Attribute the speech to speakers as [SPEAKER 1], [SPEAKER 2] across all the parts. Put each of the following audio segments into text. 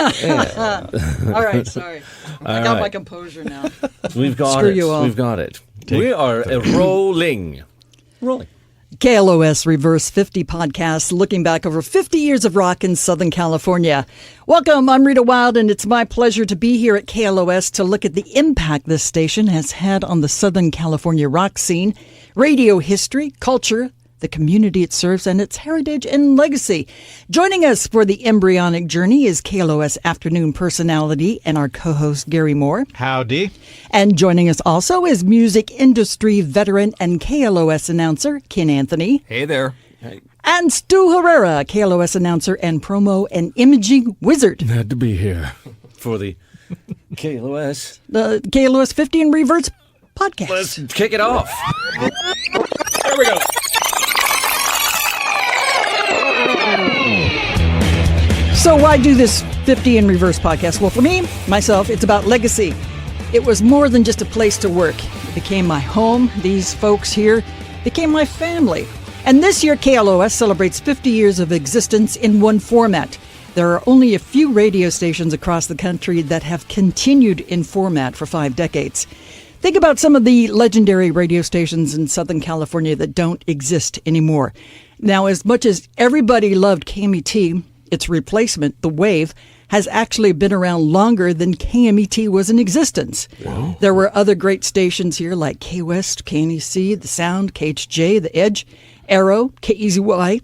[SPEAKER 1] Yeah.
[SPEAKER 2] All right, sorry. I got
[SPEAKER 1] right.
[SPEAKER 2] my composure now.
[SPEAKER 1] We've got
[SPEAKER 2] Screw
[SPEAKER 1] it.
[SPEAKER 2] you all.
[SPEAKER 1] We've got it. We are rolling. Rolling.
[SPEAKER 2] KLOS Reverse 50 podcast, looking back over 50 years of rock in Southern California. Welcome, I'm Rita Wild, and it's my pleasure to be here at KLOS to look at the impact this station has had on the Southern California rock scene, radio history, culture, the community it serves, and its heritage and legacy. Joining us for the embryonic journey is KLOS afternoon personality and our co-host Gary Moore.
[SPEAKER 3] Howdy.
[SPEAKER 2] And joining us also is music industry veteran and KLOS announcer Ken Anthony.
[SPEAKER 4] Hey there.
[SPEAKER 2] And Stu Herrera, KLOS announcer and promo and imaging wizard.
[SPEAKER 1] Glad to be here for the KLOS.
[SPEAKER 2] The KLOS 50 in Reverse podcast.
[SPEAKER 1] Let's kick it off.
[SPEAKER 3] There we go.
[SPEAKER 2] So why do this 50 in Reverse podcast? Well, for me, myself, it's about legacy. It was more than just a place to work. It became my home. These folks here became my family. And this year, KLOS celebrates 50 years of existence in one format. There are only a few radio stations across the country that have continued in format for 5 decades. Think about some of the legendary radio stations in Southern California that don't exist anymore. Now, as much as everybody loved KMET, its replacement, the Wave, has actually been around longer than KMET was in existence. Wow. There were other great stations here like K-West, KNEC, The Sound, KHJ, The Edge, Arrow, KEZY,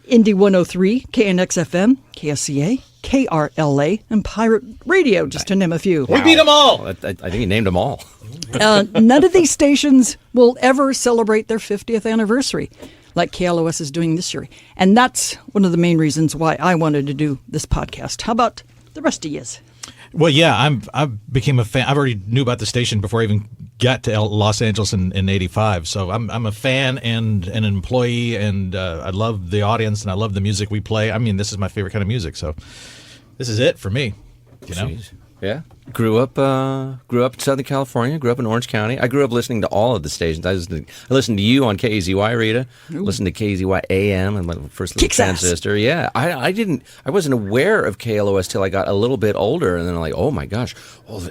[SPEAKER 2] Indy 103, KNX-FM, KSCA, KRLA, and Pirate Radio, just to name a few.
[SPEAKER 3] We beat them all.
[SPEAKER 1] I think he named them all.
[SPEAKER 2] None of these stations will ever celebrate their 50th anniversary like KLOS is doing this year. And that's one of the main reasons why I wanted to do this podcast. How about the rest of yous?
[SPEAKER 3] Well, yeah, I became a fan. I already knew about the station before I even got to Los Angeles in '85. So I'm a fan and an employee, and I love the audience and I love the music we play. I mean, this is my favorite kind of music. So this is it for me. You know.
[SPEAKER 1] Jeez. Yeah. Grew up in Southern California, grew up in Orange County. I grew up listening to all of the stations. I listened to you on KEZY, Rita.
[SPEAKER 2] Ooh.
[SPEAKER 1] Listened to KEZY AM and my first little
[SPEAKER 2] Kicks ass.
[SPEAKER 1] transistor. Yeah. I wasn't aware of KLOS till I got a little bit older, and then I'm like, oh my gosh.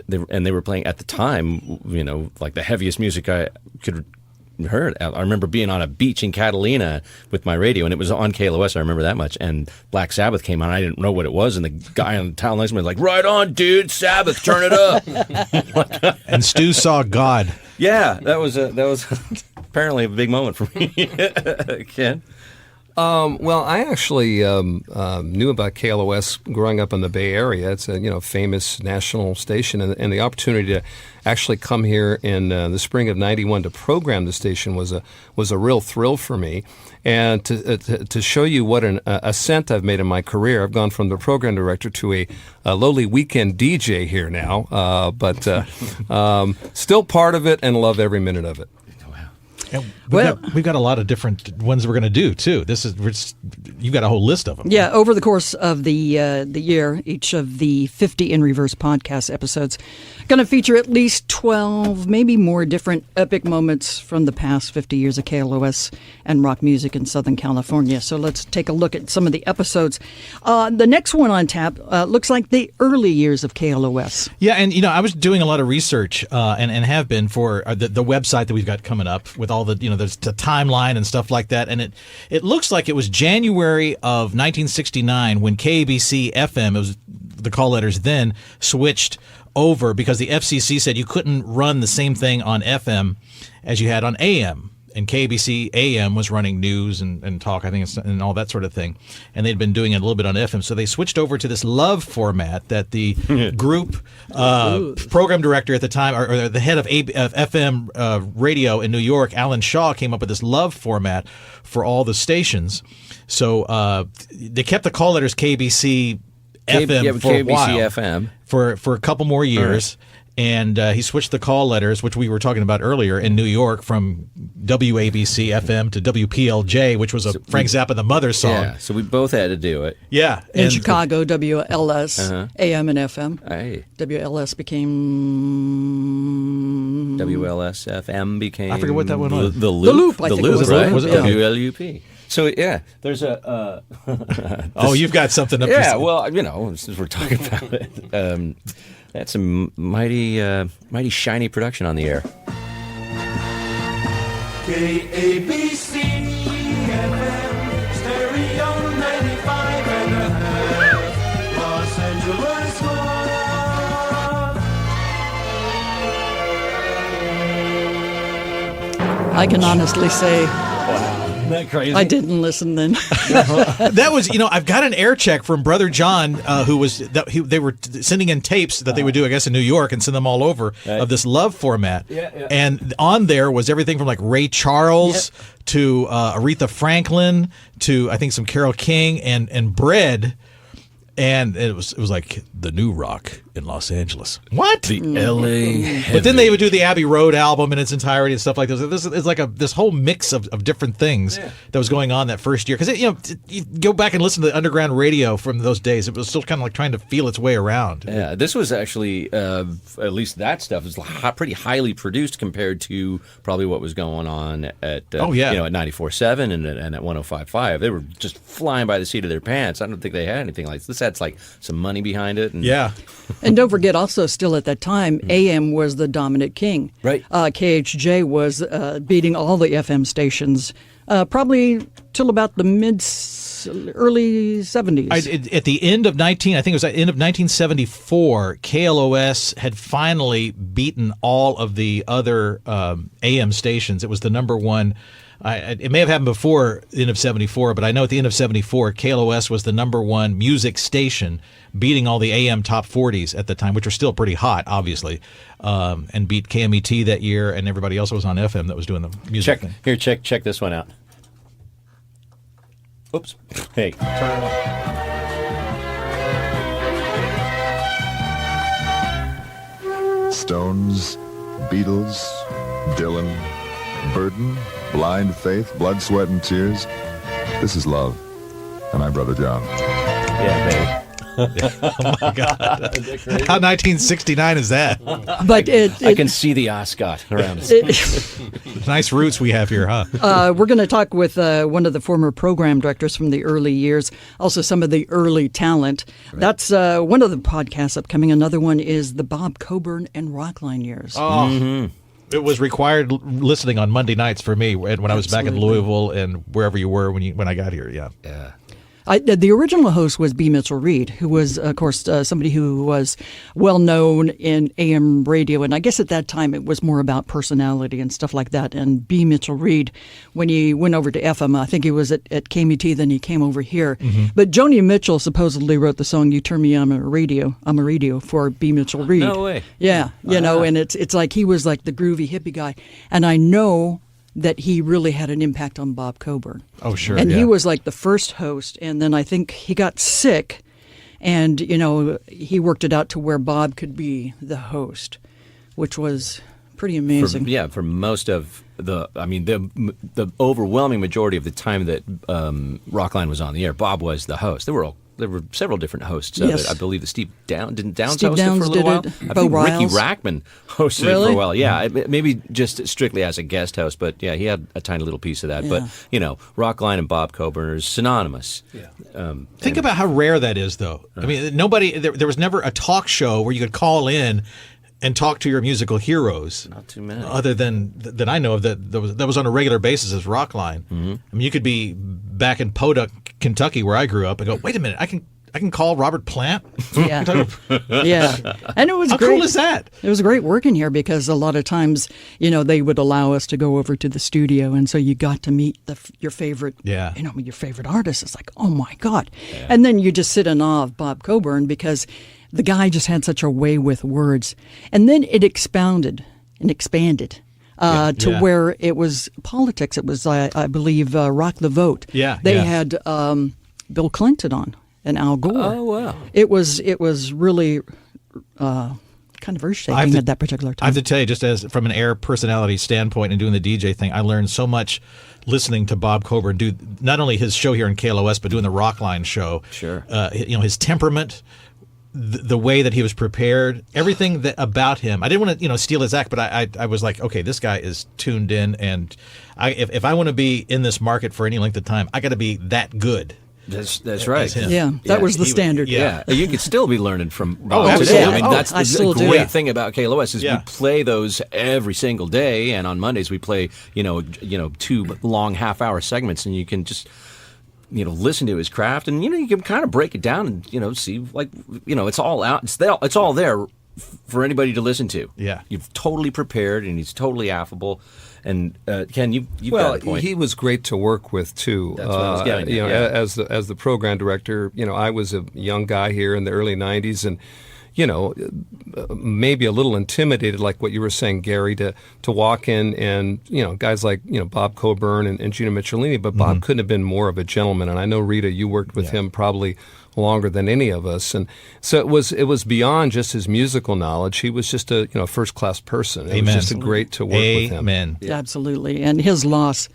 [SPEAKER 1] They were playing at the time, you know, like the heaviest music I could heard. I remember being on a beach in Catalina with my radio, and it was on KLOS. I remember that much. And Black Sabbath came on. I didn't know what it was, and the guy on the town next to me was like, "Right on, dude, Sabbath, turn it up."
[SPEAKER 3] And Stu saw God.
[SPEAKER 1] Yeah, that was apparently a big moment for me. Ken.
[SPEAKER 4] Well, I actually knew about KLOS growing up in the Bay Area. It's a famous national station, and the opportunity to actually come here in the spring of '91 to program the station was a real thrill for me. And to show you what an ascent I've made in my career, I've gone from the program director to a lowly weekend DJ here now, but still part of it and love every minute of it.
[SPEAKER 3] And we've got a lot of different ones we're going to do too. You've got a whole list of them.
[SPEAKER 2] Yeah, over the course of the year, each of the 50 in Reverse podcast episodes going to feature at least 12, maybe more different epic moments from the past 50 years of KLOS and rock music in Southern California. So let's take a look at some of the episodes. The next one on tap looks like the early years of KLOS.
[SPEAKER 3] Yeah, and I was doing a lot of research and have been for the website that we've got coming up with all the there's the timeline and stuff like that, and it looks like it was January of 1969 when KABC FM, it was the call letters then, switched over because the FCC said you couldn't run the same thing on FM as you had on AM. And KABC AM was running news and talk, I think, and all that sort of thing. And they'd been doing it a little bit on FM. So they switched over to this love format that the group program director at the time, or the head of FM radio in New York, Alan Shaw, came up with this love format for all the stations. So they kept the call letters KBC FM for a while.
[SPEAKER 1] KBC FM.
[SPEAKER 3] For a couple more years. Right. And he switched the call letters, which we were talking about earlier, in New York from WABC FM to WPLJ, which was a Frank Zappa the Mother song.
[SPEAKER 1] Yeah, so we both had to do it.
[SPEAKER 3] Yeah.
[SPEAKER 2] In Chicago, WLS, AM and FM.
[SPEAKER 1] Aye.
[SPEAKER 2] WLS became...
[SPEAKER 1] WLS FM became...
[SPEAKER 3] I forget what that one was.
[SPEAKER 1] The Loop,
[SPEAKER 2] I think
[SPEAKER 1] the Loop,
[SPEAKER 2] it was.
[SPEAKER 1] right?
[SPEAKER 3] Was it?
[SPEAKER 1] WLUP. So yeah, there's a.
[SPEAKER 3] Oh, you've got something up.
[SPEAKER 1] Yeah, well, since we're talking about it, that's a mighty shiny production on the air.
[SPEAKER 5] KABC FM, stereo 95.5, Los Angeles love.
[SPEAKER 2] I can honestly say
[SPEAKER 1] Isn't that crazy?
[SPEAKER 2] I didn't listen then.
[SPEAKER 3] That was, I've got an air check from Brother John, they were sending in tapes that they would do, I guess, in New York and send them all over of this love format.
[SPEAKER 1] Yeah.
[SPEAKER 3] And on there was everything from like Ray Charles to Aretha Franklin to I think some Carole King and Bread. And it was like the new rock in Los Angeles. What?
[SPEAKER 1] The LA.
[SPEAKER 3] But then they would do the Abbey Road album in its entirety and stuff like this. It's like this whole mix of different things that was going on that first year. Because you go back and listen to the underground radio from those days. It was still kind of like trying to feel its way around.
[SPEAKER 1] Yeah, this was actually at least that stuff was pretty highly produced compared to probably what was going on at at 94.7 and at 105.5. They were just flying by the seat of their pants. I don't think they had anything like this. Had like some money behind it. And,
[SPEAKER 2] And don't forget, also still at that time, AM was the dominant king.
[SPEAKER 1] Right.
[SPEAKER 2] KHJ was beating all the FM stations, probably till about the early 70s.
[SPEAKER 3] At the end of I think it was at the end of 1974, KLOS had finally beaten all of the other AM stations. It was the number one. It may have happened before the end of 74, but I know at the end of 74, KLOS was the number one music station, beating all the AM top 40s at the time, which were still pretty hot, obviously, and beat KMET that year, and everybody else was on FM that was doing the music thing.
[SPEAKER 1] Here, check this one out. Oops. Hey, turn it on.
[SPEAKER 6] Stones, Beatles, Dylan, Burden, Blind Faith, Blood, Sweat, and Tears. This is love. And I'm Brother John.
[SPEAKER 1] Yeah, baby.
[SPEAKER 3] Oh my God! How 1969 is that?
[SPEAKER 2] But
[SPEAKER 1] I can see the ascot around us.
[SPEAKER 3] Nice roots we have here, huh?
[SPEAKER 2] We're going to talk with one of the former program directors from the early years, also some of the early talent. Right. That's one of the podcasts upcoming. Another one is the Bob Coburn and Rockline years.
[SPEAKER 3] Oh. Mm-hmm. It was required listening on Monday nights for me when I was back in Louisville and wherever you were when I got here. Yeah.
[SPEAKER 2] The original host was B. Mitchell Reed, who was, of course, somebody who was well known in AM radio. And I guess at that time it was more about personality and stuff like that. And B. Mitchell Reed, when he went over to FM, I think he was at KMET, then he came over here. Mm-hmm. But Joni Mitchell supposedly wrote the song "You Turn Me On a Radio." I'm a radio for B. Mitchell Reed.
[SPEAKER 1] No way.
[SPEAKER 2] Yeah, and it's like he was like the groovy hippie guy. And I know that he really had an impact on Bob Coburn.
[SPEAKER 3] Oh, sure.
[SPEAKER 2] And he was like the first host, and then I think he got sick, and, he worked it out to where Bob could be the host, which was pretty amazing.
[SPEAKER 1] For most of the overwhelming majority of the time that Rockline was on the air, Bob was the host. There were several different hosts of it. I believe that Steve Downs host it for a little while. I think Ricky Rackman hosted it for a while. Yeah, maybe just strictly as a guest host, but yeah, he had a tiny little piece of that. Yeah. But Rockline and Bob Coburn are synonymous. Yeah.
[SPEAKER 3] Think about how rare that is, though. I mean, there was never a talk show where you could call in and talk to your musical heroes.
[SPEAKER 1] Not too many.
[SPEAKER 3] Other than that I know of that was on a regular basis as Rockline. Mm-hmm. I mean, you could be back in Podunk, Kentucky, where I grew up, and go, wait a minute, I can call Robert Plant?
[SPEAKER 2] Yeah. Yeah. And it was great.
[SPEAKER 3] How cool is that?
[SPEAKER 2] It was great working here because a lot of times, they would allow us to go over to the studio, and so you got to meet your favorite, your favorite artist. It's like, oh my God. Yeah. And then you just sit in awe of Bob Coburn because the guy just had such a way with words. And then it expanded to where it was politics. It was, I believe, Rock the Vote.
[SPEAKER 3] Yeah.
[SPEAKER 2] They had Bill Clinton on and Al Gore.
[SPEAKER 1] Oh, wow.
[SPEAKER 2] It was really kind of earth-shaking at that particular time.
[SPEAKER 3] I have to tell you, just as from an air personality standpoint and doing the DJ thing, I learned so much listening to Bob Coburn do not only his show here in KLOS, but doing the Rockline show.
[SPEAKER 1] Sure.
[SPEAKER 3] His temperament, the way that he was prepared, everything that about him. I didn't want to, steal his act, but I was like, okay, this guy is tuned in, and if I want to be in this market for any length of time, I got to be that good.
[SPEAKER 1] That's right.
[SPEAKER 3] As him.
[SPEAKER 2] Yeah, that was the
[SPEAKER 3] he-
[SPEAKER 2] standard.
[SPEAKER 3] yeah.
[SPEAKER 1] You could still be learning from Bob
[SPEAKER 3] Oh,
[SPEAKER 1] today.
[SPEAKER 3] absolutely.
[SPEAKER 1] I mean, that's
[SPEAKER 2] I
[SPEAKER 1] the
[SPEAKER 2] still do.
[SPEAKER 1] great
[SPEAKER 2] Yeah.
[SPEAKER 1] thing about KLOS is
[SPEAKER 3] Yeah.
[SPEAKER 1] we play those every single day, and on Mondays we play, 2 long half-hour segments, and you can just, listen to his craft, and you can kind of break it down and see it's all out. It's all there for anybody to listen to.
[SPEAKER 3] Yeah.
[SPEAKER 1] You've totally prepared, and he's totally affable. And Ken, you've
[SPEAKER 4] Well,
[SPEAKER 1] got a point.
[SPEAKER 4] he was great to work with too.
[SPEAKER 1] That's what I was getting at, yeah.
[SPEAKER 4] As the program director, I was a young guy here in the early '90s, and maybe a little intimidated, like what you were saying, Gary, to walk in and guys like Bob Coburn and Gina Michelini, but Bob couldn't have been more of a gentleman. And I know, Rita, you worked with him probably longer than any of us, and so it was beyond just his musical knowledge. He was just a first class person. It was just great to work with him.
[SPEAKER 3] Amen.
[SPEAKER 2] Absolutely. And his loss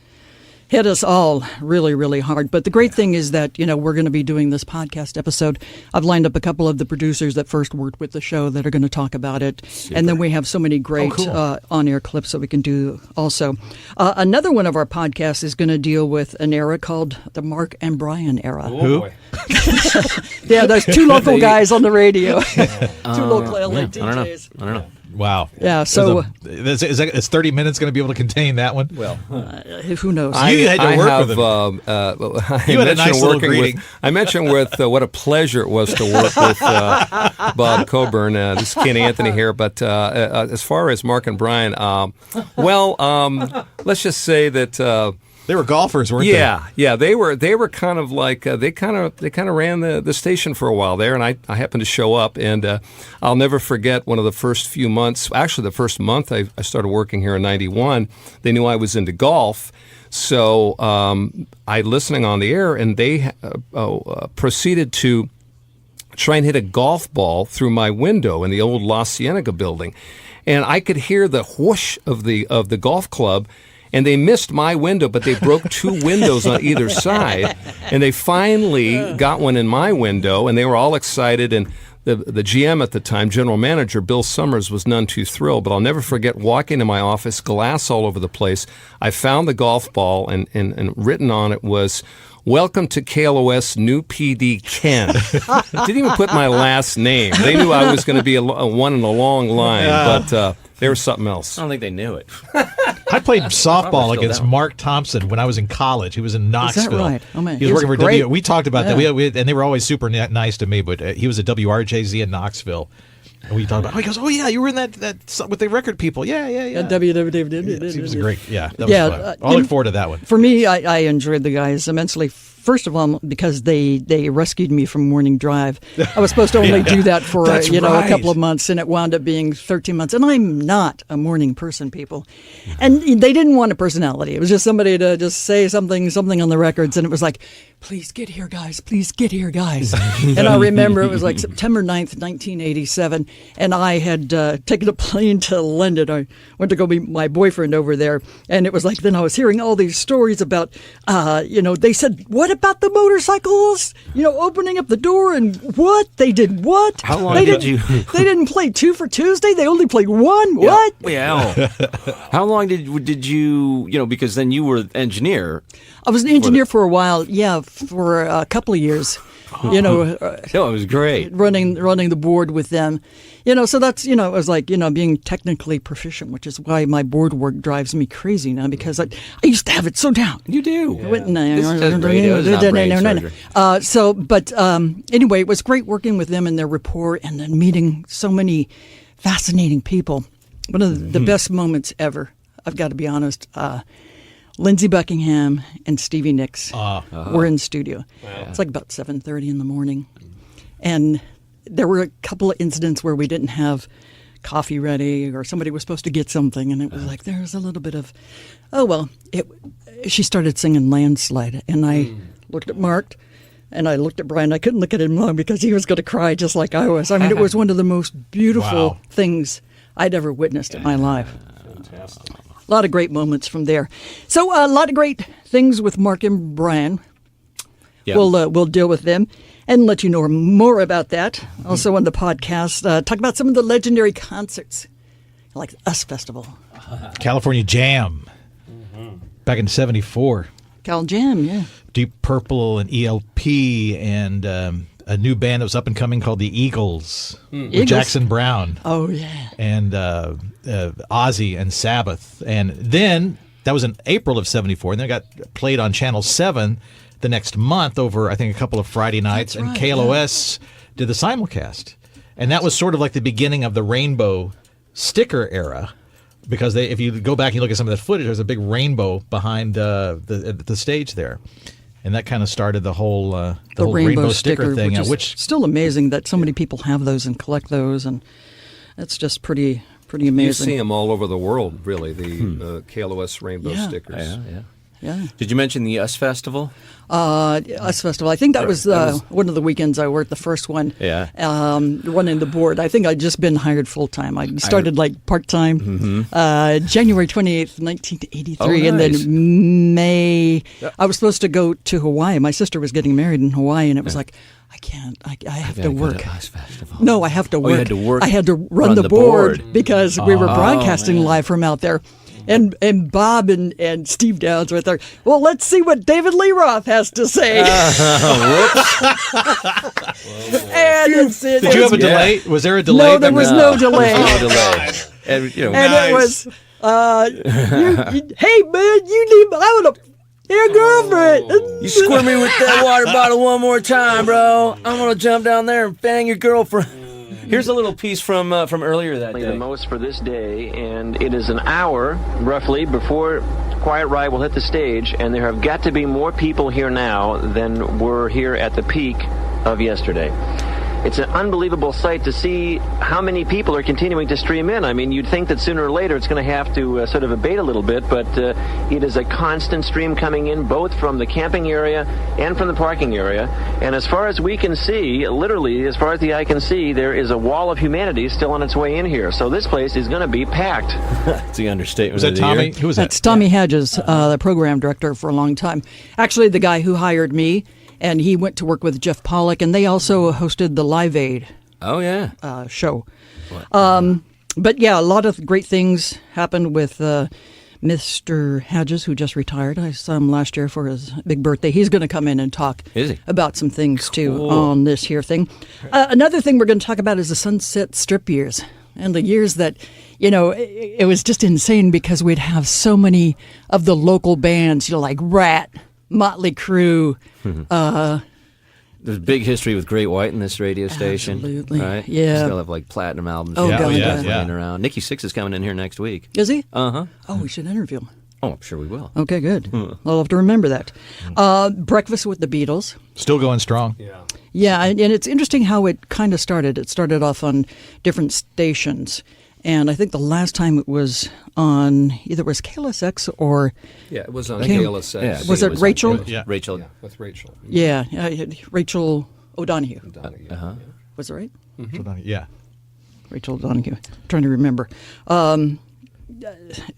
[SPEAKER 2] hit us all really, really hard. But the great thing is that, we're going to be doing this podcast episode. I've lined up a couple of the producers that first worked with the show that are going to talk about it. And then we have so many great on-air clips that we can do also. Another one of our podcasts is going to deal with an era called the Mark and Brian era.
[SPEAKER 3] Who?
[SPEAKER 2] Yeah, there's two local guys on the radio. Two local LA DJs.
[SPEAKER 1] I don't know.
[SPEAKER 3] Wow.
[SPEAKER 2] Yeah, so
[SPEAKER 3] is 30 minutes going to be able to contain that one?
[SPEAKER 1] Well,
[SPEAKER 2] who knows?
[SPEAKER 3] You had to work with him. You had a nice little greeting.
[SPEAKER 4] I mentioned what a pleasure it was to work with Bob Coburn. This is Ken Anthony here. But as far as Mark and Brian, let's just say that.
[SPEAKER 3] They were golfers, weren't they?
[SPEAKER 4] Yeah, they were kind of like they kind of ran the station for a while there, and I happened to show up, and I'll never forget one of the first few months. Actually, the first month I started working here in '91, they knew I was into golf, so I listening on the air, and they proceeded to try and hit a golf ball through my window in the old La Cienega building, and I could hear the whoosh of the golf club. And they missed my window, but they broke 2 windows on either side. And they finally got one in my window, and they were all excited. And the GM at the time, General Manager Bill Summers, was none too thrilled. But I'll never forget walking into my office, glass all over the place. I found the golf ball, and written on it was, "Welcome to KLOS, new PD Ken." Didn't even put my last name. They knew I was going to be a one in a long line, but they were something else.
[SPEAKER 1] I don't think they knew it.
[SPEAKER 3] I played softball
[SPEAKER 1] Probably still
[SPEAKER 3] against
[SPEAKER 1] don't.
[SPEAKER 3] Mark Thompson when I was in college. He was in Knoxville.
[SPEAKER 2] right? Oh, man.
[SPEAKER 3] He was
[SPEAKER 2] He was
[SPEAKER 3] working for
[SPEAKER 2] great.
[SPEAKER 3] W. We talked about
[SPEAKER 2] Yeah.
[SPEAKER 3] that. And they were always super nice to me. But he was at WRJZ in Knoxville, and we talked about. Oh, he goes, "Oh yeah, you were in that with the record people." Yeah.
[SPEAKER 2] He
[SPEAKER 3] was great. Yeah, that was
[SPEAKER 2] Yeah,
[SPEAKER 3] fun. I'll look forward to that one.
[SPEAKER 2] For me, I enjoyed the guys immensely. First of all, because they rescued me from morning drive. I was supposed to only do that for
[SPEAKER 3] That's
[SPEAKER 2] a
[SPEAKER 3] right.
[SPEAKER 2] couple of months, and it wound up being 13 months. And I'm not a morning person, people. And they didn't want a personality. It was just somebody to just say something on the records, and it was like, "Please get here, guys. Please get here, guys." And I remember it was like September 9th, 1987, and I had taken a plane to London. I went to go meet my boyfriend over there, and it was like then I was hearing all these stories about, they said, "What about the motorcycles? Opening up the door and what? They did what?
[SPEAKER 1] How long
[SPEAKER 2] they
[SPEAKER 1] did you-
[SPEAKER 2] They didn't play 2 for Tuesday. They only played 1. What?
[SPEAKER 1] Yeah. How long did you, because then you were engineer.
[SPEAKER 2] I was an engineer for a while. Yeah, for a couple of years.
[SPEAKER 1] No, it was great.
[SPEAKER 2] running the board with them. So that's, it was like, being technically proficient, which is why my board work drives me crazy now because I used to have it so down.
[SPEAKER 1] You do.
[SPEAKER 2] This
[SPEAKER 1] is radio, it's not brain surgery.
[SPEAKER 2] Anyway, it was great working with them and their rapport and then meeting so many fascinating people. One of the best moments ever, I've got to be honest, Lindsey Buckingham and Stevie Nicks were in studio. It's like about 7:30 in the morning. And there were a couple of incidents where we didn't have coffee ready or somebody was supposed to get something. And it was like, there's a little bit of, she started singing Landslide. And I looked at Mark and I looked at Brian. I couldn't look at him long because he was going to cry just like I was. I mean, it was one of the most beautiful things I'd ever witnessed in my life.
[SPEAKER 3] Fantastic.
[SPEAKER 2] A lot of great moments from there. So a lot of great things with Mark and Brian.
[SPEAKER 1] Yeah.
[SPEAKER 2] We'll deal with them. and let you know more about that. Also on the podcast, talk about some of the legendary concerts, like the US Festival.
[SPEAKER 3] California Jam. Back in '74.
[SPEAKER 2] Cal Jam, yeah.
[SPEAKER 3] Deep Purple and ELP and a new band that was up and coming called the Eagles. With
[SPEAKER 2] Eagles?
[SPEAKER 3] Jackson Brown.
[SPEAKER 2] Oh, yeah.
[SPEAKER 3] And Ozzy and Sabbath. And then, that was in April of '74, and then it got played on Channel 7 the next month over, I think, a couple of Friday nights,
[SPEAKER 2] That's
[SPEAKER 3] and
[SPEAKER 2] right,
[SPEAKER 3] KLOS did the simulcast. And that was sort of like the beginning of the rainbow sticker era, because if you go back and you look at some of that footage, there's a big rainbow behind the stage there. And that kind of started the whole whole rainbow sticker thing,
[SPEAKER 2] which is still amazing that so many people have those and collect those, and it's just pretty amazing.
[SPEAKER 4] You see them all over the world, really, the KLOS rainbow stickers.
[SPEAKER 2] Yeah.
[SPEAKER 1] Did you mention the US Festival?
[SPEAKER 2] US Festival. I think that was one of the weekends I worked, the first one.
[SPEAKER 1] Yeah.
[SPEAKER 2] Running the board. I think I'd just been hired full time. I started like part time.
[SPEAKER 1] Mm-hmm.
[SPEAKER 2] January 28th, 1983,
[SPEAKER 1] Oh,
[SPEAKER 2] and
[SPEAKER 1] nice.
[SPEAKER 2] then May. I was supposed to go to Hawaii. My sister was getting married in Hawaii, and it was like, I can't. I have to
[SPEAKER 1] Gotta go
[SPEAKER 2] work.
[SPEAKER 1] to US Festival.
[SPEAKER 2] No, I have to work.
[SPEAKER 1] you had to work,
[SPEAKER 2] I had to run the board because we were broadcasting live from out there. And Bob and Steve Downs right there. Well, let's see what David Lee Roth has to say. And
[SPEAKER 3] Did you have a delay? Was there a delay?
[SPEAKER 2] No, there was no delay.
[SPEAKER 1] No delay. And, you know,
[SPEAKER 2] And it was, hey man, I want your girlfriend.
[SPEAKER 1] you squirt me with that water bottle one more time, bro. I'm gonna jump down there and bang your girlfriend. Here's a little piece from earlier that
[SPEAKER 7] The
[SPEAKER 1] day.
[SPEAKER 7] most for this day, and it is an hour roughly before Quiet Riot will hit the stage, and there have got to be more people here now than were here at the peak of yesterday. It's an unbelievable sight to see how many people are continuing to stream in. I mean, you'd think that sooner or later it's going to have to sort of abate a little bit, but it is a constant stream coming in both from the camping area and from the parking area. And as far as we can see, literally, as far as the eye can see, there is a wall of humanity still on its way in here. So this place is going to be packed.
[SPEAKER 1] It's the understatement.
[SPEAKER 3] Was that
[SPEAKER 1] of the
[SPEAKER 3] Tommy?
[SPEAKER 1] year.
[SPEAKER 3] Who was that?
[SPEAKER 2] That's Tommy Hedges, the program director for a long time. Actually, the guy who hired me, and he went to work with Jeff Pollock, and they also hosted the Live Aid
[SPEAKER 1] Oh yeah.
[SPEAKER 2] show. But yeah, a lot of great things happened with Mr. Hedges, who just retired. I saw him last year for his big birthday. He's going to come in and talk
[SPEAKER 1] Is he?
[SPEAKER 2] about some things too on this here thing. Another thing we're going to talk about is the Sunset Strip years. And the years that, it was just insane because we'd have so many of the local bands, like Rat, Motley Crue.
[SPEAKER 1] There's big history with Great White in this radio station.
[SPEAKER 2] Absolutely.
[SPEAKER 1] Right?
[SPEAKER 2] Yeah.
[SPEAKER 1] Still have like platinum albums.
[SPEAKER 2] Oh, God,
[SPEAKER 3] yeah.
[SPEAKER 1] Flying around. Nikki Sixx is coming in here next week.
[SPEAKER 2] Is he?
[SPEAKER 1] Uh-huh.
[SPEAKER 2] Oh, we should interview him.
[SPEAKER 1] Oh, I'm sure we will.
[SPEAKER 2] Okay, good. I'll have to remember that. Breakfast with the Beatles.
[SPEAKER 3] Still going strong.
[SPEAKER 2] Yeah, and it's interesting how it kind of started. It started off on different stations. And I think the last time it was on either was KLSX or
[SPEAKER 4] Yeah, it was on
[SPEAKER 2] Kim-
[SPEAKER 4] KLSX.
[SPEAKER 1] Yeah, I
[SPEAKER 2] Was
[SPEAKER 1] think
[SPEAKER 2] it Rachel?
[SPEAKER 1] on-
[SPEAKER 3] Yeah.
[SPEAKER 1] Rachel.
[SPEAKER 4] Yeah, with Rachel.
[SPEAKER 2] Rachel O'Donoghue.
[SPEAKER 4] Donahue.
[SPEAKER 2] Was it right?
[SPEAKER 3] Yeah.
[SPEAKER 2] Rachel O'Donoghue. I'm trying to remember.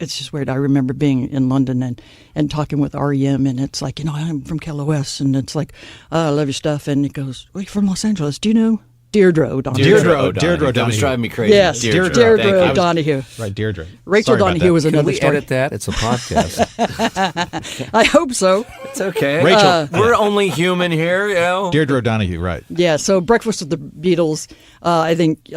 [SPEAKER 2] It's just weird. I remember being in London and talking with REM, and it's like, I'm from KLOS, and it's like, I love your stuff. And it goes, well, you're from Los Angeles. Do you know Deirdre O'Donoghue?
[SPEAKER 3] Deirdre
[SPEAKER 1] That was
[SPEAKER 3] O'Donoghue.
[SPEAKER 1] driving me crazy.
[SPEAKER 2] Yes,
[SPEAKER 1] Deirdre.
[SPEAKER 2] Deirdre
[SPEAKER 1] Thank you.
[SPEAKER 2] O'Donoghue.
[SPEAKER 3] Right, Deirdre.
[SPEAKER 2] Rachel
[SPEAKER 3] Sorry about
[SPEAKER 2] Donahue
[SPEAKER 3] that.
[SPEAKER 2] was
[SPEAKER 4] Can
[SPEAKER 2] another
[SPEAKER 4] we
[SPEAKER 2] story.
[SPEAKER 4] edit that? It's a podcast.
[SPEAKER 2] I hope so.
[SPEAKER 1] It's okay.
[SPEAKER 3] Rachel.
[SPEAKER 1] We're only human here,
[SPEAKER 3] Deirdre O'Donoghue, right.
[SPEAKER 2] Yeah, so Breakfast with the Beatles, I think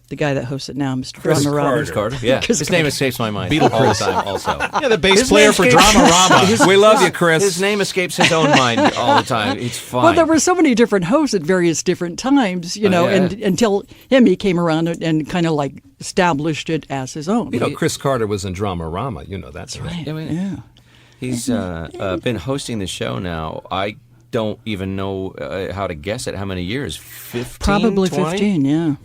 [SPEAKER 2] the guy that hosts it now, Mr. Drama
[SPEAKER 1] Chris Carter. Yeah.
[SPEAKER 2] Chris
[SPEAKER 1] His name escapes my mind
[SPEAKER 3] Beatle
[SPEAKER 1] all the
[SPEAKER 3] Chris.
[SPEAKER 1] time also.
[SPEAKER 3] Yeah, the bass
[SPEAKER 1] His
[SPEAKER 3] player
[SPEAKER 1] name
[SPEAKER 3] for
[SPEAKER 1] escapes-
[SPEAKER 3] Dramarama.
[SPEAKER 4] We love you, Chris.
[SPEAKER 1] His name escapes his own mind all the time. It's fine.
[SPEAKER 2] Well, there were so many different hosts at various different times,
[SPEAKER 1] yeah.
[SPEAKER 2] and until he came around and kind of like established it as his own.
[SPEAKER 4] Chris Carter was in Dramarama. You know that's right.
[SPEAKER 2] Yeah.
[SPEAKER 1] He's been hosting the show now. I don't even know how to guess it. How many years? 15?
[SPEAKER 2] Probably
[SPEAKER 1] 20?
[SPEAKER 2] 15, yeah.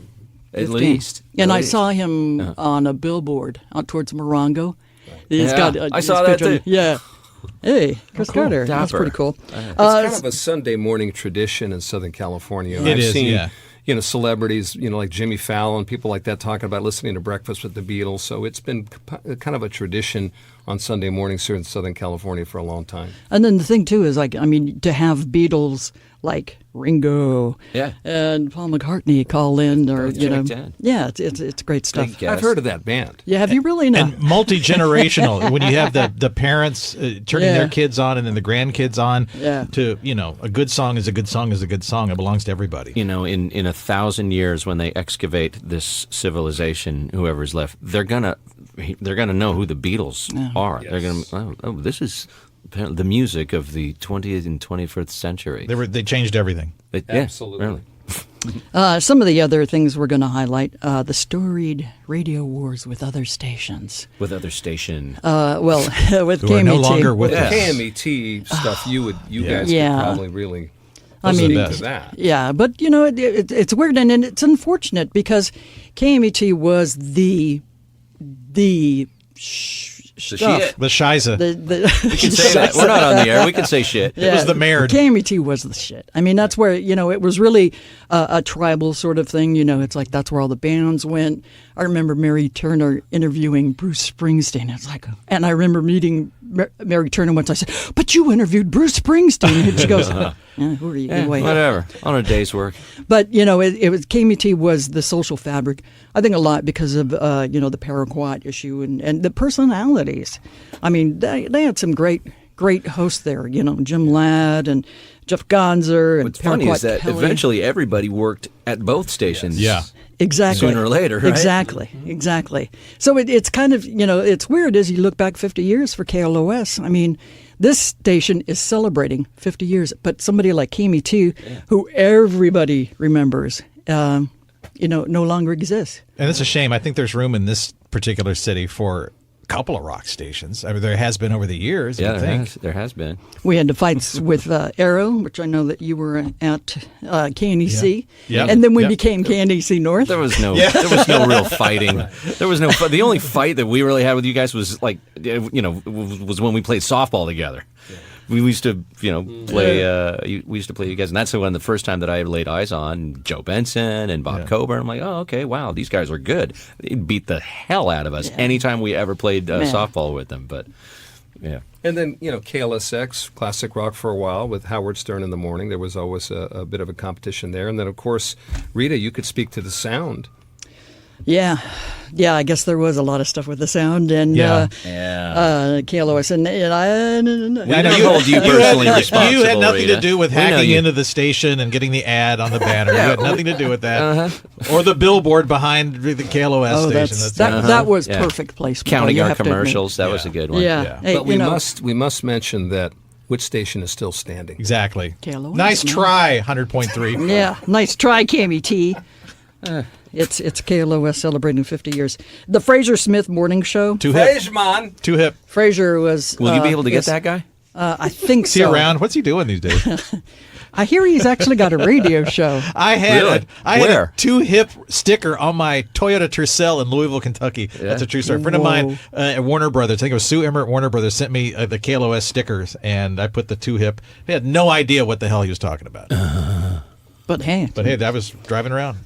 [SPEAKER 1] At
[SPEAKER 2] 15.
[SPEAKER 1] least.
[SPEAKER 2] And
[SPEAKER 1] At
[SPEAKER 2] I
[SPEAKER 1] least.
[SPEAKER 2] saw him on a billboard out towards Morongo. He's
[SPEAKER 1] Yeah,
[SPEAKER 2] got
[SPEAKER 1] I
[SPEAKER 2] his
[SPEAKER 1] saw that
[SPEAKER 2] picture on-
[SPEAKER 1] too.
[SPEAKER 2] Yeah. Hey, Chris Carter. That's
[SPEAKER 1] Dapper.
[SPEAKER 2] pretty cool.
[SPEAKER 4] It's kind of a Sunday morning tradition in Southern California.
[SPEAKER 3] It
[SPEAKER 4] I've
[SPEAKER 3] is,
[SPEAKER 4] seen,
[SPEAKER 3] yeah.
[SPEAKER 4] Celebrities, like Jimmy Fallon, people like that talking about listening to Breakfast with the Beatles. So it's been kind of a tradition on Sunday mornings here in Southern California for a long time.
[SPEAKER 2] And then the thing too is to have Beatles like Ringo
[SPEAKER 1] Yeah.
[SPEAKER 2] and Paul McCartney call in, or
[SPEAKER 1] Both
[SPEAKER 2] you know,
[SPEAKER 1] checked in.
[SPEAKER 2] yeah, it's great stuff.
[SPEAKER 1] Big guest.
[SPEAKER 4] I've heard of that band.
[SPEAKER 2] Yeah, have you really not?
[SPEAKER 3] And multi-generational, when you have the parents turning
[SPEAKER 2] Yeah.
[SPEAKER 3] their kids on and then the grandkids on,
[SPEAKER 2] Yeah.
[SPEAKER 3] to, you know, a good song is a good song is a good song. It belongs to everybody.
[SPEAKER 1] You know, in 1,000 years, when they excavate this civilization, whoever's left, they're gonna know who the Beatles are.
[SPEAKER 4] Yes.
[SPEAKER 1] They're gonna this is the music of the 20th and 21st century.
[SPEAKER 3] They changed everything.
[SPEAKER 1] Yeah,
[SPEAKER 4] Absolutely.
[SPEAKER 1] really.
[SPEAKER 2] Some of the other things we're going to highlight: the storied radio wars with other stations.
[SPEAKER 1] With other station.
[SPEAKER 2] Well, with
[SPEAKER 3] Who are
[SPEAKER 2] KMET.
[SPEAKER 3] no longer with
[SPEAKER 4] The
[SPEAKER 3] us.
[SPEAKER 4] KMET stuff, you guys
[SPEAKER 2] Yeah.
[SPEAKER 4] could probably really
[SPEAKER 2] I
[SPEAKER 4] speak
[SPEAKER 2] mean,
[SPEAKER 4] to that.
[SPEAKER 2] Yeah, but you know, it's weird and it's unfortunate because KMET was the stuff.
[SPEAKER 1] shit.
[SPEAKER 3] The Shiza.
[SPEAKER 1] We can say that. We're not on the air. We can say shit.
[SPEAKER 2] Yeah,
[SPEAKER 3] was the Mared.
[SPEAKER 2] KMET was the shit. I mean, that's where, you know, it was really a tribal sort of thing. You know, it's like that's where all the bands went. I remember Mary Turner interviewing Bruce Springsteen. It's like, and I remember meeting Mary Turner once. I said, "But you interviewed Bruce Springsteen." And she goes, "Yeah, who are you?" Anyway.
[SPEAKER 1] Whatever. On a day's work.
[SPEAKER 2] But you know, it was KMET was the social fabric. I think a lot because of you know, the paraquat issue and the personalities. I mean, they had some great hosts there. You know, Jim Ladd and Jeff Gonzer and
[SPEAKER 1] What's funny
[SPEAKER 2] Paraquat
[SPEAKER 1] is that
[SPEAKER 2] Kelly.
[SPEAKER 1] eventually everybody worked at both stations.
[SPEAKER 3] Yeah.
[SPEAKER 2] Exactly.
[SPEAKER 1] Sooner or later, right?
[SPEAKER 2] Exactly. So it's kind of, you know, it's weird as you look back 50 years for KLOS. I mean, this station is celebrating 50 years, but somebody like KMET, who everybody remembers, you know, no longer exists.
[SPEAKER 3] And it's a shame. I think there's room in this particular city for a couple of rock stations. I mean, there has been over the years,
[SPEAKER 1] Yeah,
[SPEAKER 3] I think.
[SPEAKER 1] there has been.
[SPEAKER 2] We had the fights with Arrow, which I know that you were at KNEC,
[SPEAKER 3] Yeah.
[SPEAKER 2] and then we
[SPEAKER 3] Yep.
[SPEAKER 2] became KNEC North.
[SPEAKER 1] There was no real fighting. There was no. The only fight that we really had with you guys was like, you know, was when we played softball together. We used to, you know, play. We used to play you guys, and that's the first time that I laid eyes on Joe Benson and Bob Coburn. I'm like, oh, okay, wow, these guys are good. They beat the hell out of us anytime we ever played softball with them. But yeah.
[SPEAKER 4] And then, you know, KLSX, classic rock for a while with Howard Stern in the morning. There was always a bit of a competition there. And then, of course, Rita, you could speak to the sound.
[SPEAKER 2] Yeah, I guess there was a lot of stuff with the sound and KLOS and I.
[SPEAKER 1] We don't hold you personally responsible.
[SPEAKER 3] You had nothing
[SPEAKER 1] Rita.
[SPEAKER 3] to do with
[SPEAKER 1] We know
[SPEAKER 3] hacking
[SPEAKER 1] you.
[SPEAKER 3] into the station and getting the ad on the banner. You had nothing to do with that. Or the billboard behind the KLOS
[SPEAKER 2] Oh,
[SPEAKER 3] station.
[SPEAKER 2] that was
[SPEAKER 1] Yeah.
[SPEAKER 2] perfect placement.
[SPEAKER 1] Counting
[SPEAKER 2] you
[SPEAKER 1] our
[SPEAKER 2] have to admit.
[SPEAKER 1] commercials. That was a good one.
[SPEAKER 2] Yeah,
[SPEAKER 3] Yeah.
[SPEAKER 2] Hey,
[SPEAKER 4] But we
[SPEAKER 2] you know,
[SPEAKER 4] must mention that which station is still standing.
[SPEAKER 3] Exactly.
[SPEAKER 2] KLOS,
[SPEAKER 3] Nice
[SPEAKER 2] man.
[SPEAKER 3] try, 100.3.
[SPEAKER 2] Yeah, nice try, KMET. It's KLOS celebrating 50 years. The Fraser Smith Morning Show.
[SPEAKER 3] Too hip.
[SPEAKER 4] Freshman!
[SPEAKER 3] Too hip.
[SPEAKER 2] Fraser was.
[SPEAKER 1] Will you be able to get
[SPEAKER 2] is-
[SPEAKER 1] that guy?
[SPEAKER 2] I think
[SPEAKER 3] Is he
[SPEAKER 2] so.
[SPEAKER 3] around? What's he doing these days?
[SPEAKER 2] I hear he's actually got a radio show.
[SPEAKER 3] I had
[SPEAKER 1] Really?
[SPEAKER 3] I had
[SPEAKER 1] Where?
[SPEAKER 3] a Too Hip sticker on my Toyota Tercel in Louisville, Kentucky. That's a true story. A friend of mine at Warner Brothers, I think it was Sue Emmert Warner Brothers, sent me the KLOS stickers, and I put the Too Hip. I had no idea what the hell he was talking about.
[SPEAKER 2] But hey,
[SPEAKER 3] I was driving around.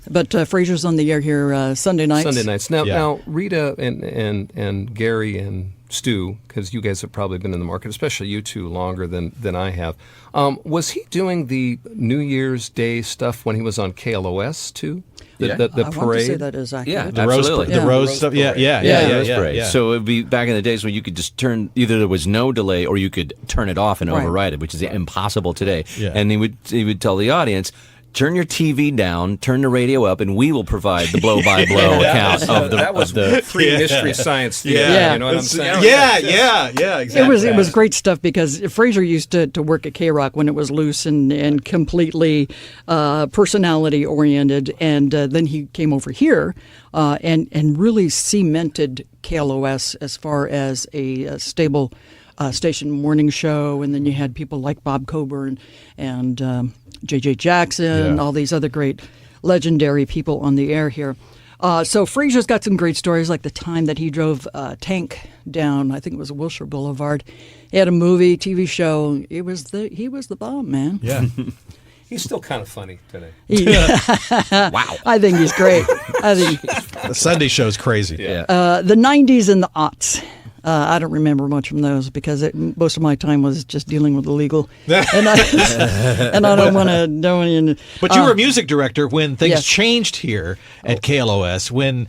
[SPEAKER 2] Fraser's on the air here Sunday nights.
[SPEAKER 4] Sunday nights. Now,
[SPEAKER 3] Yeah.
[SPEAKER 4] now Rita and Gary and Stu, because you guys have probably been in the market, especially you two, longer than I have. Was he doing the New Year's Day stuff when he was on KLOS too? The
[SPEAKER 1] Yeah.
[SPEAKER 4] the
[SPEAKER 2] I want to say
[SPEAKER 4] parade.
[SPEAKER 2] that is accurate.
[SPEAKER 1] Yeah.
[SPEAKER 3] The rose,
[SPEAKER 1] Absolutely.
[SPEAKER 3] the
[SPEAKER 2] Yeah.
[SPEAKER 3] rose
[SPEAKER 4] Rose
[SPEAKER 3] stuff.
[SPEAKER 4] parade.
[SPEAKER 3] Yeah.
[SPEAKER 1] Rose Parade. So it would be back in the days when you could just turn, either there was no delay or you could turn it off and
[SPEAKER 2] Right.
[SPEAKER 1] override it, which is impossible today.
[SPEAKER 3] Yeah.
[SPEAKER 1] And he would tell the audience, turn your TV down, turn the radio up, and we will provide the blow-by-blow account of the.
[SPEAKER 4] that was
[SPEAKER 1] of the
[SPEAKER 4] free mystery science theater.
[SPEAKER 2] Yeah.
[SPEAKER 4] You know what I'm saying?
[SPEAKER 3] Yeah, exactly.
[SPEAKER 2] It was great stuff because Fraser used to work at K-Rock when it was loose and completely personality oriented, and then he came over here and really cemented KLOS as far as a stable station morning show, and then you had people like Bob Coburn and J.J. Jackson,
[SPEAKER 3] Yeah.
[SPEAKER 2] all these other great legendary people on the air here. So Fraser's got some great stories, like the time that he drove a tank down, I think it was Wilshire Boulevard. He had a movie, TV show. He was the bomb, man.
[SPEAKER 3] Yeah.
[SPEAKER 4] He's still kind of funny today.
[SPEAKER 1] wow.
[SPEAKER 2] I think he's great. I think
[SPEAKER 3] The Sunday show's crazy.
[SPEAKER 1] Yeah.
[SPEAKER 2] the 90s and the aughts. I don't remember much from those because most of my time was just dealing with the legal, and I don't want to know any.
[SPEAKER 3] But you were a music director when things
[SPEAKER 2] Yes.
[SPEAKER 3] changed here at KLOS, when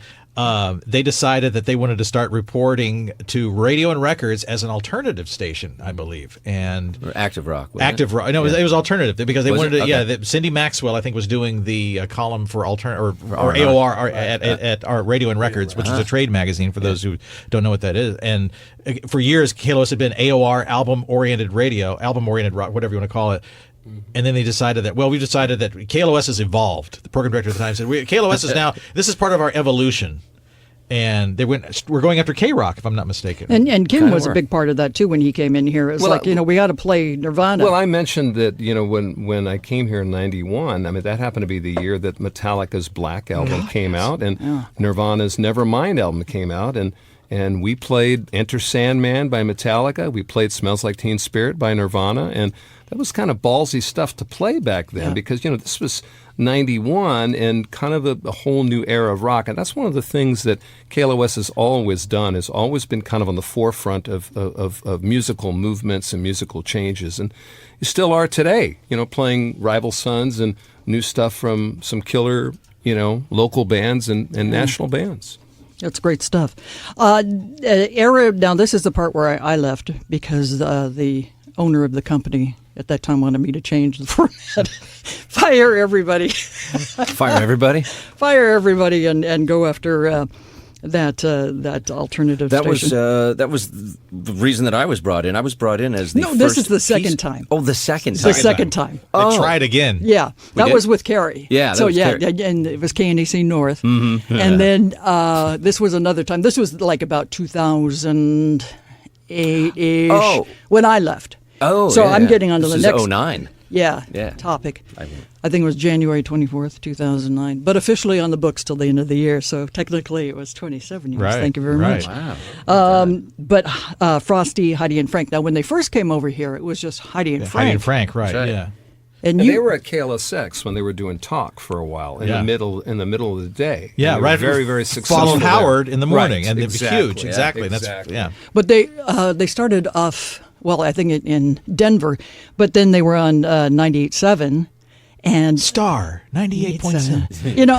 [SPEAKER 3] they decided that they wanted to start reporting to radio and records as an alternative station, I believe, and
[SPEAKER 1] Or active rock. wasn't
[SPEAKER 3] active
[SPEAKER 1] it?
[SPEAKER 3] rock. No, it was alternative because they
[SPEAKER 1] Was
[SPEAKER 3] wanted
[SPEAKER 1] it?
[SPEAKER 3] to.
[SPEAKER 1] Okay.
[SPEAKER 3] Yeah, Cindy Maxwell, I think, was doing the column for or AOR at our Radio and Records, which is a trade magazine for those who don't know what that is. And for years, KLOS had been AOR, album-oriented radio, album-oriented rock, whatever you want to call it. And then they decided that, we decided that KLOS has evolved. The program director at the time said, KLOS is now, this is part of our evolution. And we're going after K-Rock, if I'm not mistaken.
[SPEAKER 2] And Kim
[SPEAKER 1] Kinda
[SPEAKER 2] was a
[SPEAKER 1] were.
[SPEAKER 2] big part of that too when he came in here. It was
[SPEAKER 4] Well,
[SPEAKER 2] we got to play Nirvana.
[SPEAKER 4] Well, I mentioned that, when I came here in 91, I mean, that happened to be the year that Metallica's Black album came out, and Nirvana's Nevermind album came out, and we played Enter Sandman by Metallica. We played Smells Like Teen Spirit by Nirvana, and that was kind of ballsy stuff to play back then because, this was 91 and kind of a whole new era of rock. And that's one of the things that KLOS has always done, has always been kind of on the forefront of musical movements and musical changes. And you still are today, playing Rival Sons and new stuff from some killer, local bands and national bands.
[SPEAKER 2] That's great stuff. Era. Now, this is the part where I left because the owner of the company at that time wanted me to change the format. Fire everybody.
[SPEAKER 1] Fire everybody?
[SPEAKER 2] Fire everybody and go after that alternative
[SPEAKER 1] That
[SPEAKER 2] station.
[SPEAKER 1] was the reason that I was brought in. I was brought in as the
[SPEAKER 2] No,
[SPEAKER 1] first
[SPEAKER 2] this is the second
[SPEAKER 1] piece-
[SPEAKER 2] time.
[SPEAKER 1] Oh, the second
[SPEAKER 2] the
[SPEAKER 1] time.
[SPEAKER 2] second time.
[SPEAKER 3] They tried again.
[SPEAKER 2] Yeah, that
[SPEAKER 1] did?
[SPEAKER 2] was with Carrie.
[SPEAKER 1] Yeah, that
[SPEAKER 2] so
[SPEAKER 1] was
[SPEAKER 2] yeah,
[SPEAKER 1] Carrie.
[SPEAKER 2] and it was KNEC North. Mm-hmm. And then this was another time. This was like about 2008-ish
[SPEAKER 1] Oh.
[SPEAKER 2] when I left.
[SPEAKER 1] Oh,
[SPEAKER 2] so
[SPEAKER 1] yeah.
[SPEAKER 2] I'm getting on to
[SPEAKER 1] This
[SPEAKER 2] the
[SPEAKER 1] is
[SPEAKER 2] next
[SPEAKER 1] 09.
[SPEAKER 2] Yeah.
[SPEAKER 1] Yeah.
[SPEAKER 2] Topic. I think it was January 24th, 2009, but officially on the books till the end of the year. So technically it was 27 years.
[SPEAKER 3] Right,
[SPEAKER 2] Thank you very
[SPEAKER 3] right.
[SPEAKER 2] much.
[SPEAKER 1] Wow.
[SPEAKER 2] But Frosty, Heidi, and Frank. Now, when they first came over here, it was just Heidi and Frank.
[SPEAKER 3] Heidi and Frank, right?
[SPEAKER 1] Right.
[SPEAKER 3] Yeah.
[SPEAKER 2] And
[SPEAKER 4] And
[SPEAKER 2] you
[SPEAKER 4] they were at KLSX when they were doing talk for a while in
[SPEAKER 3] Yeah.
[SPEAKER 4] the middle of the day.
[SPEAKER 3] Yeah,
[SPEAKER 4] And they were
[SPEAKER 3] right.
[SPEAKER 4] very, very successful.
[SPEAKER 3] Followed
[SPEAKER 4] there.
[SPEAKER 3] Howard in the morning,
[SPEAKER 4] Right,
[SPEAKER 3] and it was
[SPEAKER 4] exactly.
[SPEAKER 3] huge.
[SPEAKER 4] Yeah,
[SPEAKER 3] Exactly.
[SPEAKER 4] exactly.
[SPEAKER 3] That's
[SPEAKER 2] But they started off, well, I think in Denver, but then they were on 98.7 and
[SPEAKER 3] Star 98.7.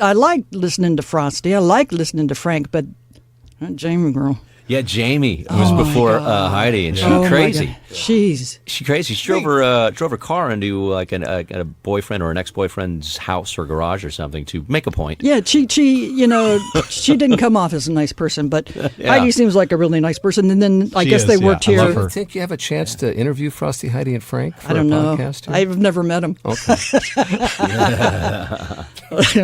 [SPEAKER 2] I liked listening to Frosty. I liked listening to Frank, but that Jamie girl.
[SPEAKER 1] Yeah, Jamie was before Heidi, and she's
[SPEAKER 2] Oh, my
[SPEAKER 1] crazy.
[SPEAKER 2] God. She's
[SPEAKER 1] She drove her car into like a boyfriend or an ex-boyfriend's house or garage or something to make a point.
[SPEAKER 2] yeah. She she didn't come off as a nice person, but Heidi seems like a really nice person. And then I
[SPEAKER 3] She
[SPEAKER 2] guess
[SPEAKER 3] is,
[SPEAKER 2] they
[SPEAKER 3] yeah.
[SPEAKER 2] worked
[SPEAKER 3] I
[SPEAKER 2] here.
[SPEAKER 3] love
[SPEAKER 4] Do
[SPEAKER 3] her.
[SPEAKER 4] you think you have a chance to interview Frosty, Heidi, and Frank for
[SPEAKER 2] I don't
[SPEAKER 4] a
[SPEAKER 2] know.
[SPEAKER 4] podcast? Here?
[SPEAKER 2] I've never met them.
[SPEAKER 4] Okay.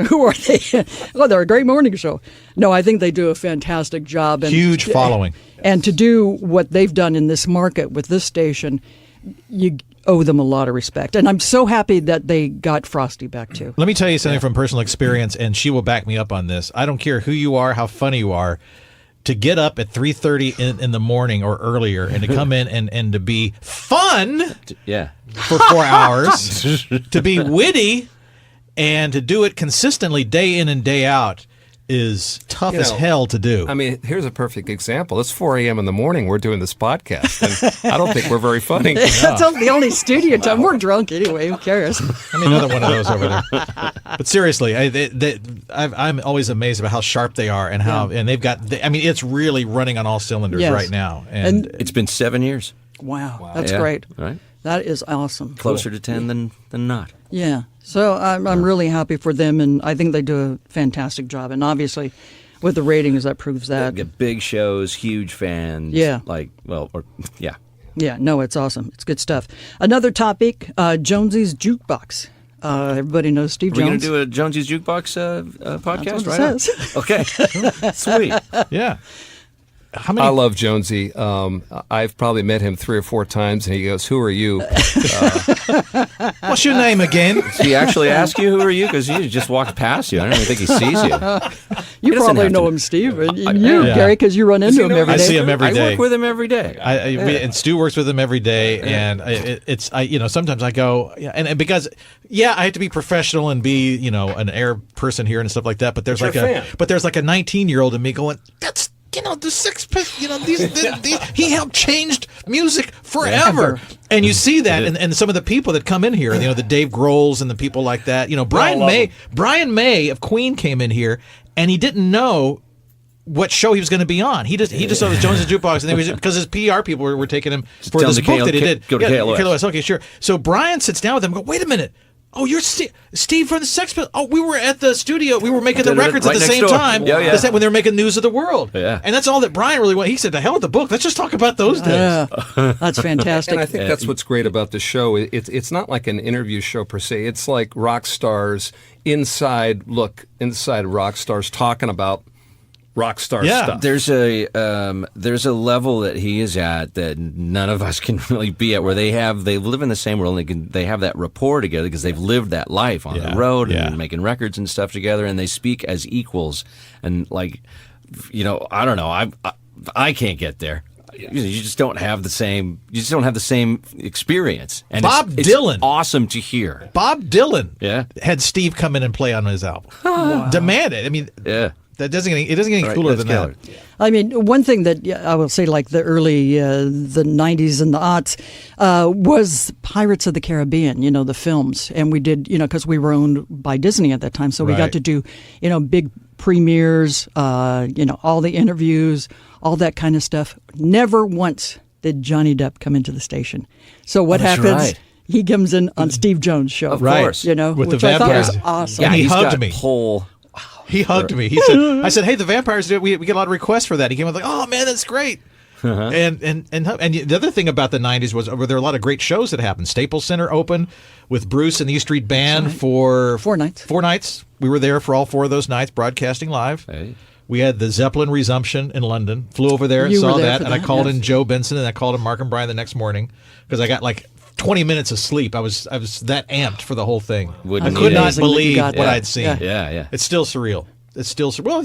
[SPEAKER 2] Who are they? Oh, they're a great morning show. No, I think they do a fantastic job. And,
[SPEAKER 3] Huge following.
[SPEAKER 2] And to do what they've done in this market with this station, you owe them a lot of respect. And I'm so happy that they got Frosty back too.
[SPEAKER 3] Let me tell you something from personal experience, and she will back me up on this. I don't care who you are, how funny you are, to get up at 3:30 in the morning or earlier and to come in and to be fun
[SPEAKER 1] Yeah.
[SPEAKER 3] for 4 hours, to be witty, and to do it consistently day in and day out is tough as hell to do.
[SPEAKER 4] I mean, here's a perfect example. It's 4 a.m. in the morning. We're doing this podcast, and I don't think we're very funny.
[SPEAKER 2] That's the only studio time. We're drunk anyway. Who cares?
[SPEAKER 3] I mean, another one of those over there. But seriously, I'm always amazed about how sharp they are and how and they've got. I mean, it's really running on all cylinders
[SPEAKER 2] Yes.
[SPEAKER 3] right now. And
[SPEAKER 1] It's been 7 years.
[SPEAKER 2] Wow, that's
[SPEAKER 1] Yeah.
[SPEAKER 2] great.
[SPEAKER 1] Right?
[SPEAKER 2] That is awesome.
[SPEAKER 1] Closer to 10 than not.
[SPEAKER 2] Yeah. So I'm really happy for them, and I think they do a fantastic job. And obviously, with the ratings, that proves that.
[SPEAKER 1] Get big shows, huge fans.
[SPEAKER 2] Yeah.
[SPEAKER 1] Yeah.
[SPEAKER 2] Yeah, no, it's awesome. It's good stuff. Another topic, Jonesy's Jukebox. Everybody knows Steve
[SPEAKER 1] Are we going
[SPEAKER 2] Jones.
[SPEAKER 1] to do a Jonesy's Jukebox podcast
[SPEAKER 2] what it
[SPEAKER 1] right
[SPEAKER 2] says.
[SPEAKER 1] now? Okay. Sweet.
[SPEAKER 3] yeah. How many?
[SPEAKER 4] I love Jonesy. I've probably met him 3 or 4 times, and he goes, "Who are you?"
[SPEAKER 3] What's your name again?
[SPEAKER 1] Does he actually ask you, who are you? Because he just walked past you. I don't even think he sees you.
[SPEAKER 2] You
[SPEAKER 1] doesn't
[SPEAKER 2] probably
[SPEAKER 1] have
[SPEAKER 2] know
[SPEAKER 1] to-
[SPEAKER 2] him, Steve. And you,
[SPEAKER 3] Yeah.
[SPEAKER 2] Gary, because you run into
[SPEAKER 4] he
[SPEAKER 2] him
[SPEAKER 4] know-
[SPEAKER 2] every
[SPEAKER 3] I
[SPEAKER 2] day.
[SPEAKER 3] see him every
[SPEAKER 1] I
[SPEAKER 3] day.
[SPEAKER 1] work with him every day.
[SPEAKER 3] And Stu works with him every day, and sometimes I go, and because I have to be professional and be an air person here and stuff like that. But there's
[SPEAKER 4] But
[SPEAKER 3] like
[SPEAKER 4] you're a fan.
[SPEAKER 3] a 19-year-old in me going, the Six Pistols, he helped changed music forever. And you see that, and some of the people that come in here, the Dave Grohls and the people like that. Brian May of Queen came in here, and he didn't know what show he was going to be on. He just saw the Jonesy Jukebox, and then because his PR people were taking him for this book that he did.
[SPEAKER 1] Go to KLOS.
[SPEAKER 3] Okay, sure. So Brian sits down with him and goes, wait a minute. Oh, you're Steve from the Sex Pistols. Oh, we were at the studio. We were making the records at the same time.
[SPEAKER 1] Yeah.
[SPEAKER 3] When they were making News of the World.
[SPEAKER 1] Yeah.
[SPEAKER 3] And that's all that Brian really wanted. He said, the hell with the book. Let's just talk about those days.
[SPEAKER 2] That's fantastic.
[SPEAKER 4] And I think that's what's great about the show. It's not like an interview show per se. It's like rock stars inside rock stars talking about rock star stuff.
[SPEAKER 1] There's a level that he is at that none of us can really be at, where they live in the same world, and they have that rapport together because they've lived that life on the road and making records and stuff together, and they speak as equals. And I don't know, I can't get there. You just don't have the same. You just don't have the same experience. And
[SPEAKER 3] Dylan,
[SPEAKER 1] it's awesome to hear.
[SPEAKER 3] Bob Dylan, had Steve come in and play on his album. Demand it. I mean, It doesn't get any cooler than that.
[SPEAKER 2] I mean, one thing that I will say, like the early, the 90s and the aughts, was Pirates of the Caribbean, the films. And we did, because we were owned by Disney at that time. So we got to do, big premieres, all the interviews, all that kind of stuff. Never once did Johnny Depp come into the station. So what happens?
[SPEAKER 1] Right.
[SPEAKER 2] He comes in on Steve Jones' show.
[SPEAKER 1] Of course.
[SPEAKER 3] With
[SPEAKER 2] which
[SPEAKER 3] the
[SPEAKER 2] I thought
[SPEAKER 3] vampires.
[SPEAKER 2] was awesome.
[SPEAKER 3] And he hugged me.
[SPEAKER 1] He
[SPEAKER 3] hugged me. He said, "I said, hey, the vampires do it. We get a lot of requests for that." He came up like, "Oh man, that's great." And the other thing about the 90s was there were a lot of great shows that happened. Staples Center opened with Bruce and the E Street Band for
[SPEAKER 2] 4 nights.
[SPEAKER 3] 4 nights. We were there for all 4 of those nights, broadcasting live.
[SPEAKER 1] Hey.
[SPEAKER 3] We had the Zeppelin resumption in London. Flew over there and
[SPEAKER 2] You
[SPEAKER 3] saw
[SPEAKER 2] were there
[SPEAKER 3] that.
[SPEAKER 2] for
[SPEAKER 3] And I
[SPEAKER 2] that,
[SPEAKER 3] called
[SPEAKER 2] yes.
[SPEAKER 3] in Joe Benson, and I called in Mark and Brian the next morning because I got like 20 minutes of sleep. I was that amped for the whole thing. I could not
[SPEAKER 2] amazing that you
[SPEAKER 3] believe
[SPEAKER 2] got
[SPEAKER 3] what
[SPEAKER 2] that.
[SPEAKER 3] I'd seen.
[SPEAKER 1] Yeah.
[SPEAKER 3] It's still surreal. It's still well,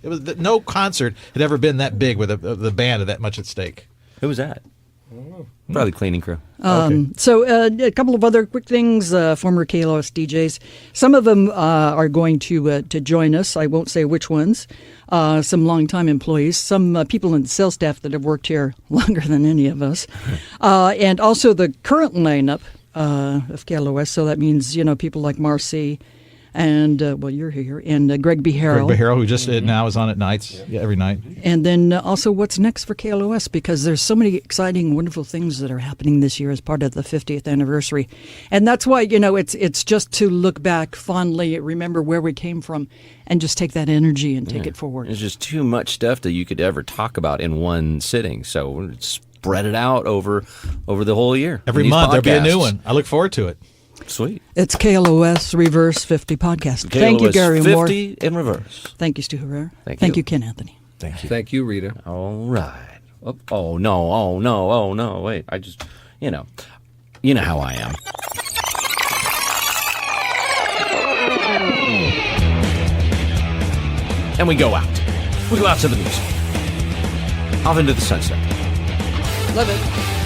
[SPEAKER 3] it was no concert had ever been that big with the band of that much at stake.
[SPEAKER 1] Who was that? Probably cleaning crew.
[SPEAKER 2] So a couple of other quick things. Former KLOS DJs. Some of them are going to join us. I won't say which ones. Some longtime employees. Some people in the sales staff that have worked here longer than any of us. And also the current lineup of KLOS. So that means people like Marcy. And, you're here. And Greg B. Harrell.
[SPEAKER 3] Greg B. Harrell, who just now is on at nights, every night.
[SPEAKER 2] And then also what's next for KLOS, because there's so many exciting, wonderful things that are happening this year as part of the 50th anniversary. And that's why, it's just to look back fondly, remember where we came from, and just take that energy and take it forward.
[SPEAKER 1] There's just too much stuff that you could ever talk about in one sitting. So spread it out over the whole year.
[SPEAKER 3] Every month there'll be a new one. I look forward to it.
[SPEAKER 1] Sweet.
[SPEAKER 2] It's KLOS Reverse 50 podcast.
[SPEAKER 1] KLOS
[SPEAKER 2] Thank you, Gary
[SPEAKER 1] 50
[SPEAKER 2] Moore.
[SPEAKER 1] in reverse.
[SPEAKER 2] Thank you, Stu Herrera.
[SPEAKER 1] Thank you.
[SPEAKER 2] Ken Anthony.
[SPEAKER 3] Thank you.
[SPEAKER 4] Thank you, Rita.
[SPEAKER 1] All right. Oh no. Wait, I just, you know how I am. And we go out. We go out to the music. Off into the sunset.
[SPEAKER 2] Love it.